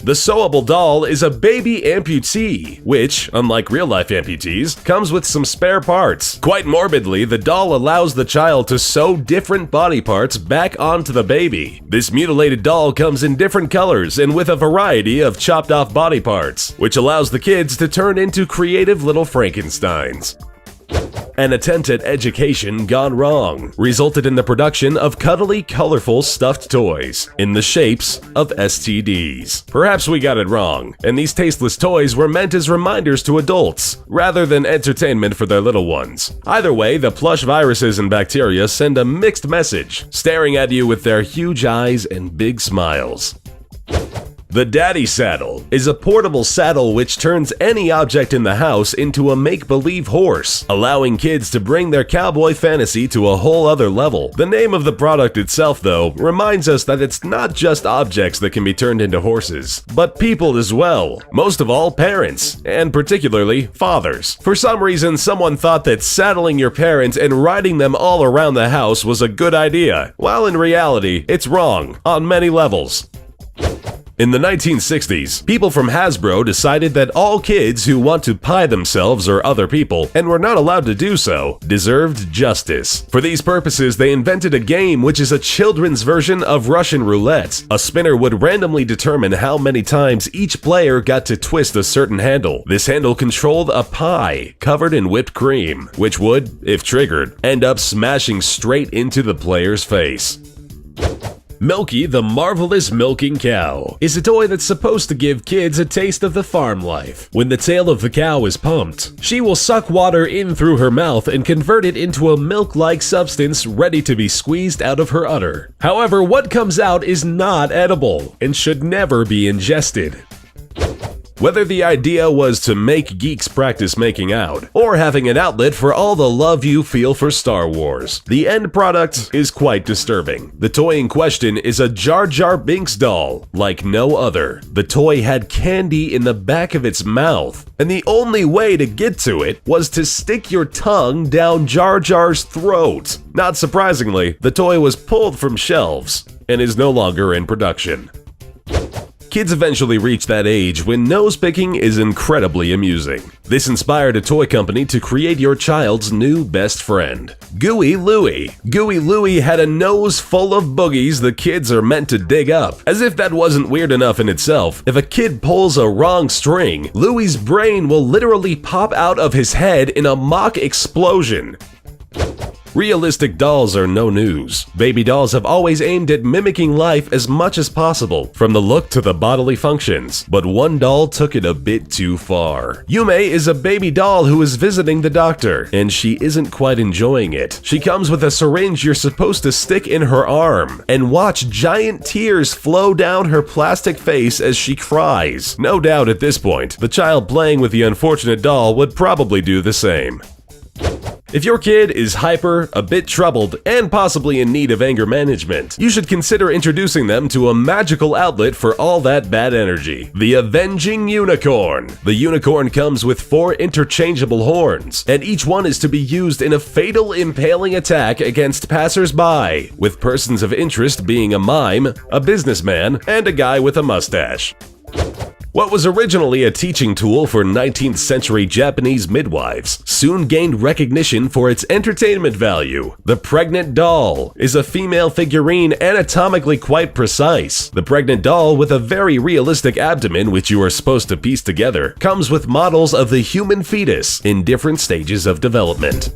The sewable doll is a baby amputee, which, unlike real-life amputees, comes with some spare parts. Quite morbidly, the doll allows the child to sew different body parts back onto the baby. This mutilated doll comes in different colors and with a variety of chopped-off body parts, which allows the kids to turn into creative little Frankensteins. An attempt at education gone wrong resulted in the production of cuddly, colorful stuffed toys in the shapes of STDs. Perhaps we got it wrong, and these tasteless toys were meant as reminders to adults, rather than entertainment for their little ones. Either way, the plush viruses and bacteria send a mixed message, staring at you with their huge eyes and big smiles. The Daddy Saddle is a portable saddle which turns any object in the house into a make-believe horse, allowing kids to bring their cowboy fantasy to a whole other level. The name of the product itself, though, reminds us that it's not just objects that can be turned into horses, but people as well. Most of all, parents, and particularly fathers. For some reason, someone thought that saddling your parents and riding them all around the house was a good idea, while in reality, it's wrong on many levels. In the 1960s, people from Hasbro decided that all kids who want to pie themselves or other people, and were not allowed to do so, deserved justice. For these purposes, they invented a game which is a children's version of Russian roulette. A spinner would randomly determine how many times each player got to twist a certain handle. This handle controlled a pie covered in whipped cream, which would, if triggered, end up smashing straight into the player's face. Milky the Marvelous Milking Cow is a toy that's supposed to give kids a taste of the farm life. When the tail of the cow is pumped, she will suck water in through her mouth and convert it into a milk-like substance ready to be squeezed out of her udder. However, what comes out is not edible and should never be ingested. Whether the idea was to make geeks practice making out, or having an outlet for all the love you feel for Star Wars, the end product is quite disturbing. The toy in question is a Jar Jar Binks doll, like no other. The toy had candy in the back of its mouth, and the only way to get to it was to stick your tongue down Jar Jar's throat. Not surprisingly, the toy was pulled from shelves and is no longer in production. Kids eventually reach that age when nose picking is incredibly amusing. This inspired a toy company to create your child's new best friend, Gooey Louie. Gooey Louie had a nose full of boogies the kids are meant to dig up. As if that wasn't weird enough in itself, if a kid pulls a wrong string, Louie's brain will literally pop out of his head in a mock explosion. Realistic dolls are no news. Baby dolls have always aimed at mimicking life as much as possible, from the look to the bodily functions, but one doll took it a bit too far. Yume is a baby doll who is visiting the doctor, and she isn't quite enjoying it. She comes with a syringe you're supposed to stick in her arm, and watch giant tears flow down her plastic face as she cries. No doubt at this point, the child playing with the unfortunate doll would probably do the same. If your kid is hyper, a bit troubled, and possibly in need of anger management, you should consider introducing them to a magical outlet for all that bad energy: the Avenging Unicorn. The unicorn comes with 4 interchangeable horns, and each one is to be used in a fatal impaling attack against passers-by, with persons of interest being a mime, a businessman, and a guy with a mustache. What was originally a teaching tool for 19th century Japanese midwives soon gained recognition for its entertainment value. The Pregnant Doll is a female figurine anatomically quite precise. The pregnant doll, with a very realistic abdomen which you are supposed to piece together, comes with models of the human fetus in different stages of development.